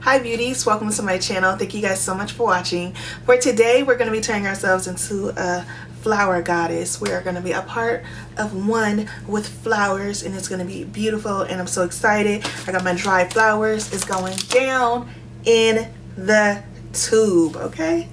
Hi beauties, welcome to my channel. Thank you guys so much for watching. For today, we're going to be turning ourselves into a flower goddess. We are going to be a part of one with flowers, and it's going to be beautiful, and I'm so excited. I got my dry flowers. It's going down in the tube, okay?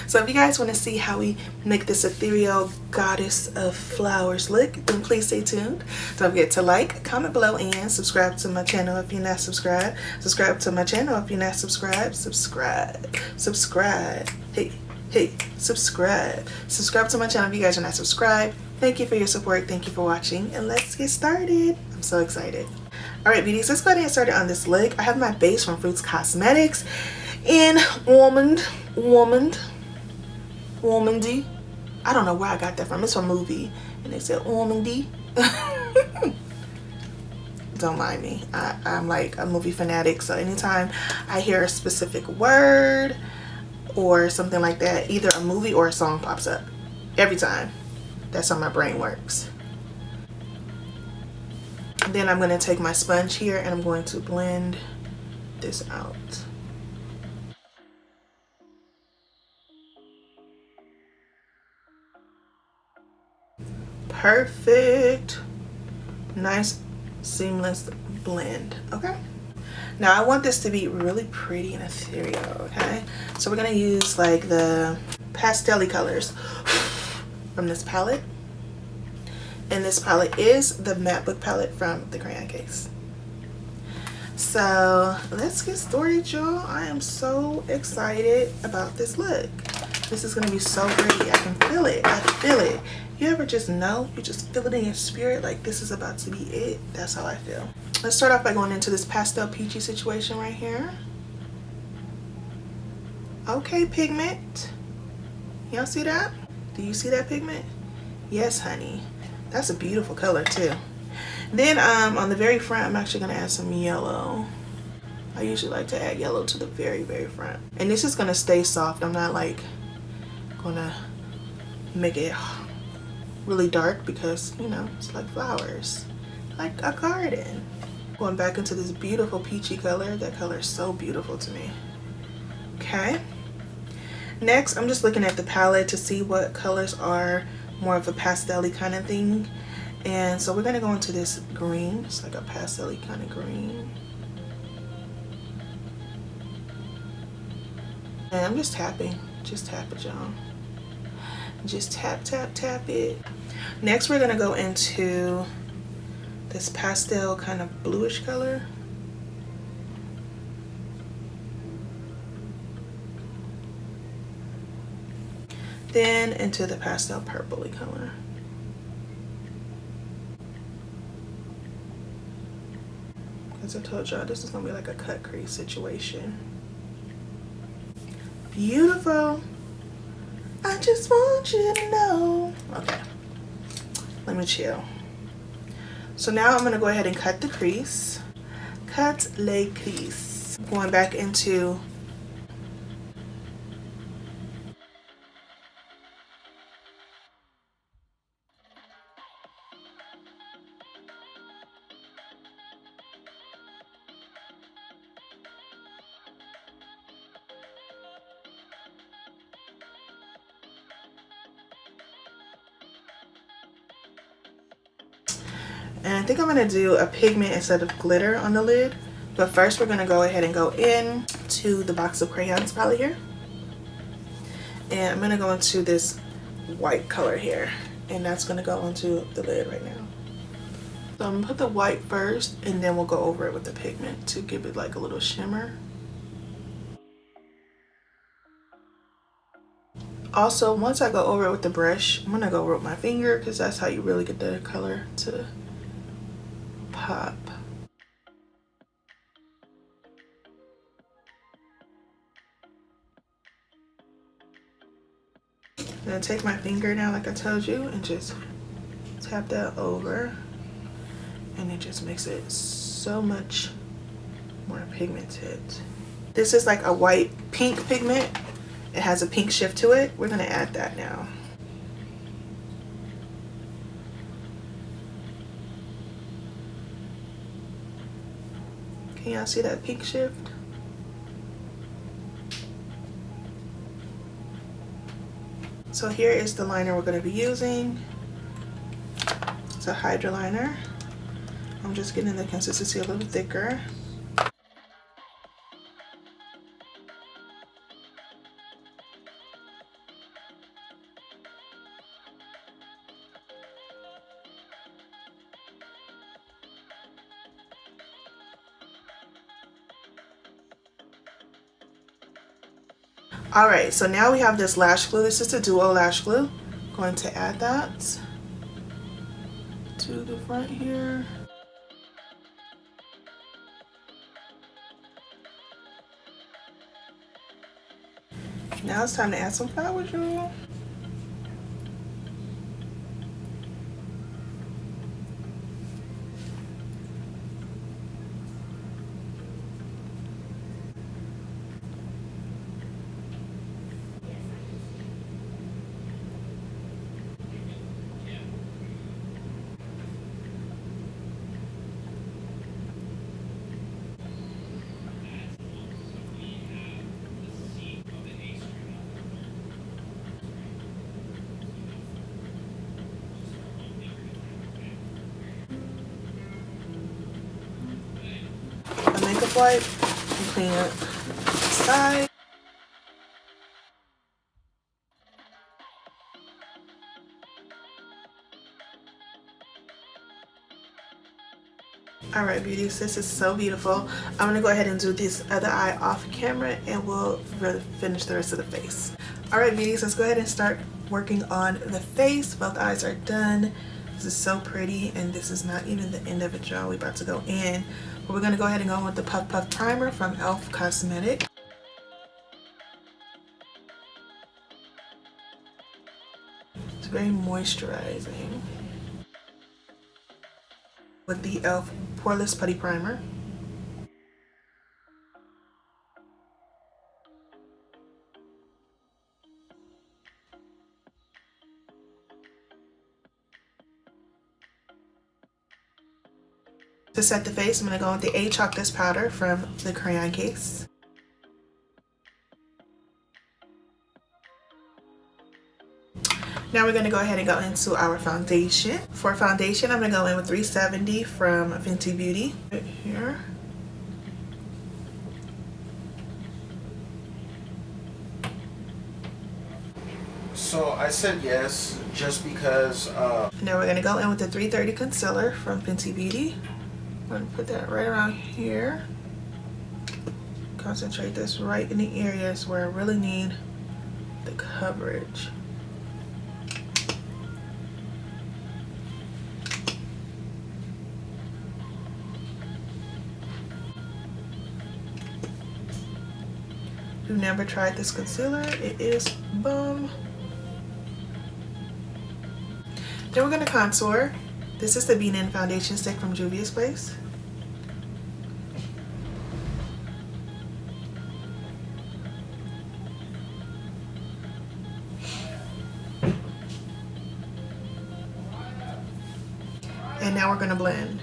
So if you guys want to see how we make this ethereal goddess of flowers look, then please stay tuned. Don't forget to like, comment below, and subscribe to my channel if you're not subscribed. Subscribe to my channel if you're not subscribed. Subscribe. Hey, subscribe to my channel if you guys are not subscribed. Thank you for your support. Thank you for watching, and let's get started. I'm so excited. All right, beauties, let's go ahead and get started on this look. I have my base from Fruits Cosmetics in Almondy. I don't know where I got that from. It's from a movie, and they said Almondy. Don't mind me. I'm like a movie fanatic, so anytime I hear a specific word or something like that, either a movie or a song pops up. Every time. That's how my brain works. And then I'm going to take my sponge here and I'm going to blend this out. Perfect. Nice seamless blend. Okay, now I want this to be really pretty and ethereal. Okay, so we're gonna use like the pastel-y colors from this palette, and this palette is the matte book palette from the crayon case. So let's get started, y'all. I am so excited about this look. This is gonna be so pretty. I can feel it. I feel it. You ever just know? You just feel it in your spirit, like this is about to be it. That's how I feel. Let's start off by going into this pastel peachy situation right here. Okay, pigment. Y'all see that? Do you see that pigment? Yes, honey. That's a beautiful color too. Then on the very front, I'm actually gonna add some yellow. I usually like to add yellow to the very front. And this is gonna stay soft. I'm not like gonna make it really dark because, you know, it's like flowers, like a garden. Going back into this beautiful peachy color. That color is so beautiful to me. Okay, next I'm just looking at the palette to see what colors are more of a pastel-y kind of thing, and so we're gonna go into this green. It's like a pastel-y kind of green, and I'm just tapping. Just tap it, y'all. Just tap it. Next we're gonna go into this pastel kind of bluish color. Then into the pastel purpley color. As I told y'all, this is gonna be like a cut crease situation. Beautiful. I just want you to know. Okay, let me chill. So now I'm gonna go ahead and cut the crease. Cut le crease. Going back into and I think I'm gonna do a pigment instead of glitter on the lid. But first we're gonna go ahead and go in to the box of crayons palette here. And I'm gonna go into this white color here. And that's gonna go onto the lid right now. So I'm gonna put the white first, and then we'll go over it with the pigment to give it like a little shimmer. Also, once I go over it with the brush, I'm gonna go over it with my finger because that's how you really get the color to pop. I'm gonna take my finger now, like I told you, and just tap that over, and it just makes it so much more pigmented. This is like a white pink pigment. It has a pink shift to it. We're gonna add that now. Can y'all see that pink shift? So here is the liner we're going to be using. It's a Hydra liner. I'm just getting the consistency a little thicker. Alright, so now we have this lash glue. This is the Duo lash glue. I'm going to add that to the front here. Now it's time to add some flower jewel. A makeup wipe and clean up the side. Alright beauties, this is so beautiful. I'm going to go ahead and do this other eye off camera and we'll really finish the rest of the face. Alright beauties, let's go ahead and start working on the face. Both eyes are done. This is so pretty and this is not even the end of it, y'all. We're about to go in. But we're going to go ahead and go with the Puff Puff Primer from e.l.f. Cosmetic. It's very moisturizing. With the e.l.f. Poreless Putty Primer. To set the face, I'm going to go with the A Chocolate Powder from the Crayon Case. Now we're going to go ahead and go into our foundation. For foundation, I'm going to go in with 370 from Fenty Beauty. Right here. So I said yes just because... Now we're going to go in with the 330 Concealer from Fenty Beauty. I'm going to put that right around here. Concentrate this right in the areas where I really need the coverage. If you've never tried this concealer, it is bomb. Then we're going to contour. This is the Benin foundation stick from Juvia's Place. And now we're going to blend.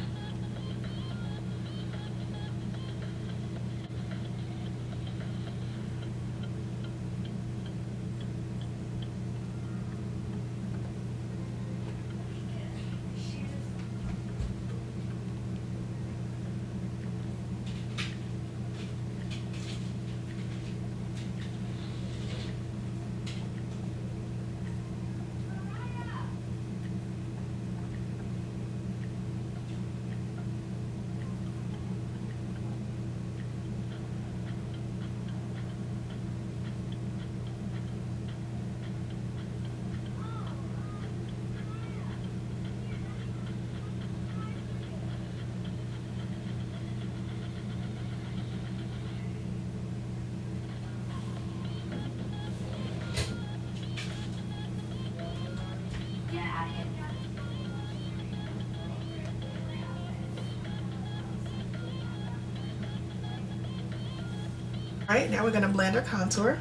Alright, now we're going to blend our contour.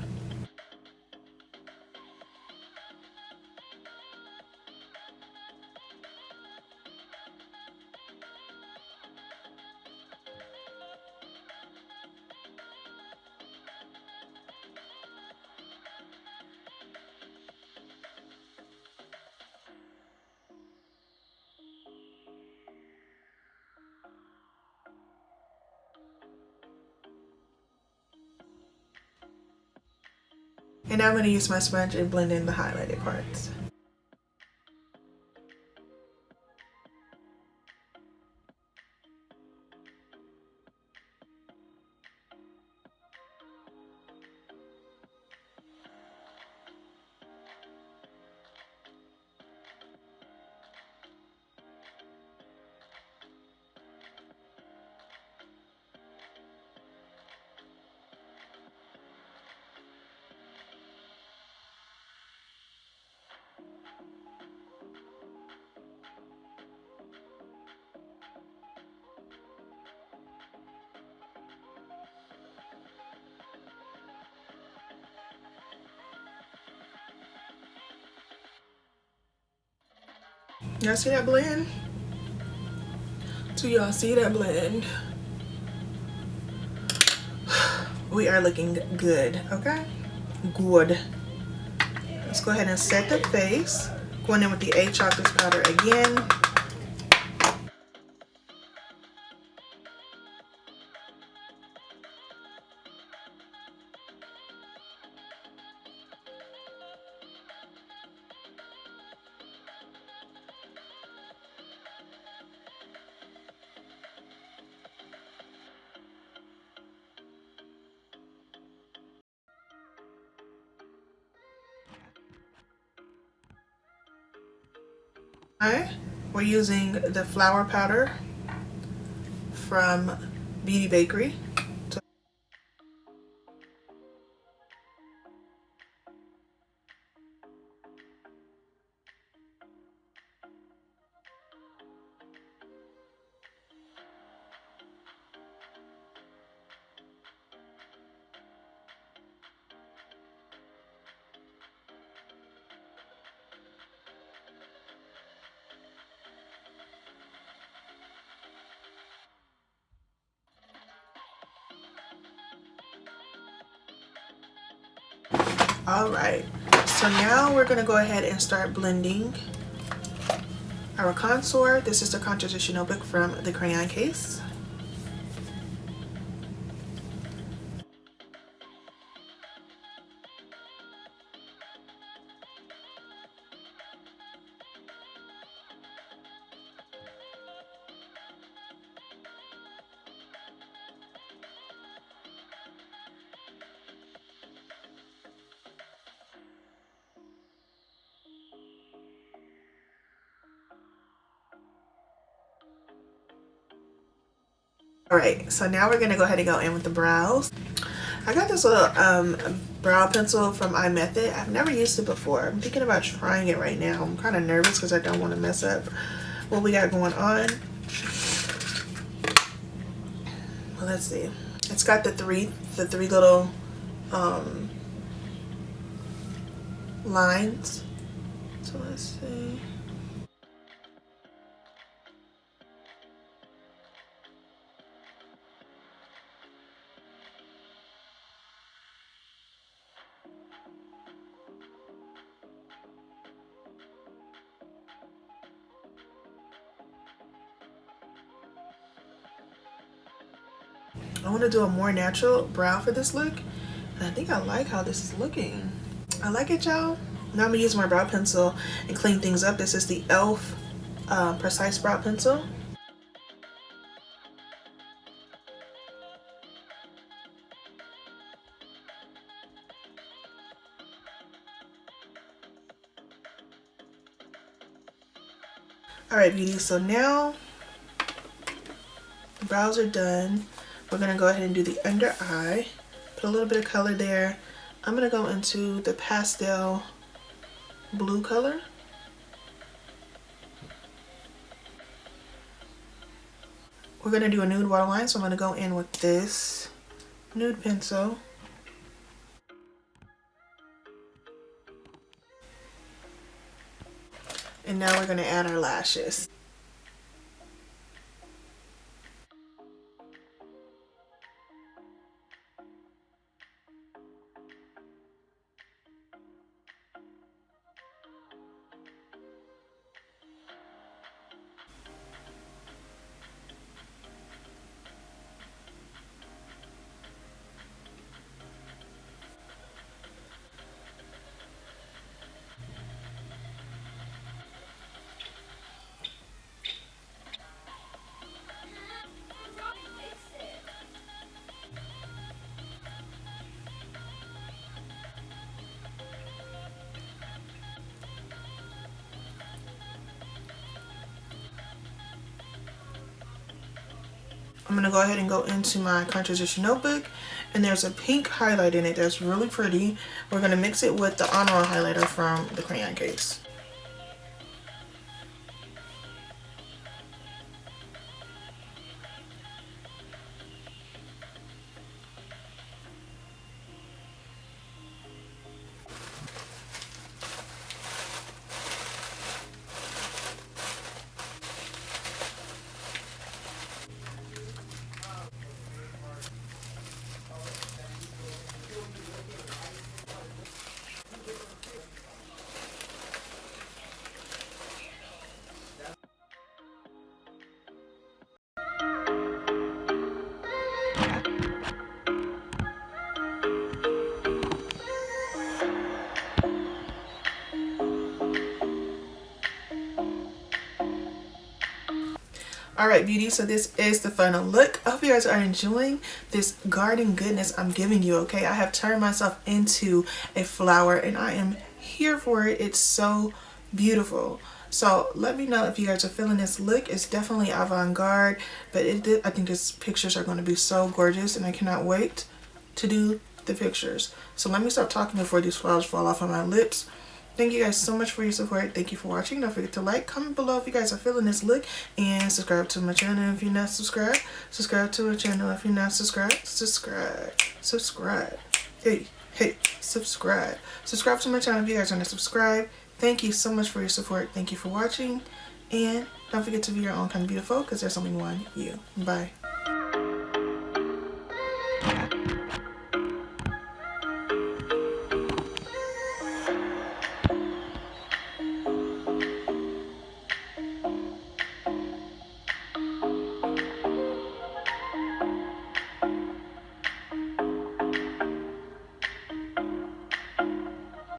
And now I'm going to use my sponge and blend in the highlighted parts. Y'all see that blend? Do y'all see that blend? We are looking good, okay? Good. Let's go ahead and set the face. Going in with the A chocolate powder again. Alright, we're using the flour powder from Beauty Bakery. All right, so now we're gonna go ahead and start blending our contour. This is the contoursition notebook from the crayon case. All right, so now we're gonna go ahead and go in with the brows. I got this little brow pencil from iMethod. I've never used it before. I'm thinking about trying it right now. I'm kind of nervous because I don't want to mess up what we got going on. Well, let's see. It's got the three little lines. So let's see. I want to do a more natural brow for this look, and I think I like how this is looking. I like it, y'all. Now I'm gonna use my brow pencil and clean things up. This is the e.l.f. Precise Brow Pencil. All right, beauty, so now the brows are done. We're gonna go ahead and do the under eye. Put a little bit of color there. I'm gonna go into the pastel blue color. We're gonna do a nude waterline, so I'm gonna go in with this nude pencil. And now we're gonna add our lashes. I'm going to go ahead and go into my contoursition notebook, and there's a pink highlight in it that's really pretty. We're going to mix it with the On Roll highlighter from the crayon case. Alright beauty, so this is the final look. I hope you guys are enjoying this garden goodness I'm giving you, okay? I have turned myself into a flower and I am here for it. It's so beautiful. So let me know if you guys are feeling this look. It's definitely avant-garde, but I think its pictures are going to be so gorgeous and I cannot wait to do the pictures. So let me stop talking before these flowers fall off on my lips. Thank you guys so much for your support. Thank you for watching. Don't forget to like, comment below if you guys are feeling this look, and subscribe to my channel if you're not subscribed. Subscribe to my channel if you're not subscribed. Subscribe. Hey, subscribe. Subscribe to my channel if you guys are not subscribed. Thank you so much for your support. Thank you for watching, and don't forget to be your own kind of beautiful, because there's only one you. Bye.